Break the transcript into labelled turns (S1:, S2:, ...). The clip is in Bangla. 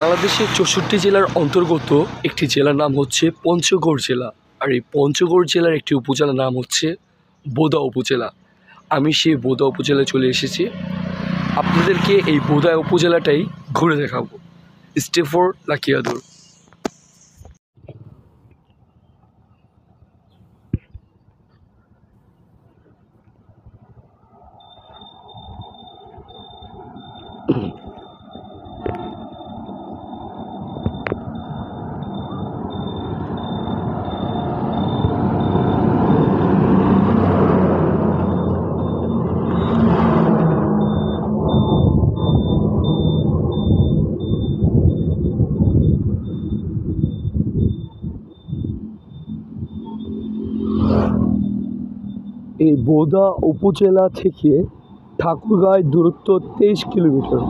S1: বাংলাদেশের 64 জেলার অন্তর্গত একটি জেলার নাম হচ্ছে পঞ্চগড় জেলা। আর এই পঞ্চগড় জেলার একটি উপজেলার নাম হচ্ছে বোদা উপজেলা। আমি সেই বোদা উপজেলায় চলে এসেছি, আপনাদেরকে এই বোদা উপজেলাটাই ঘুরে দেখাবো। স্টে ফর লাকিয়াদুর। এই বোদা উপজেলা থেকে ঠাকুরগাঁয় দূরত্ব 23 কিলোমিটার।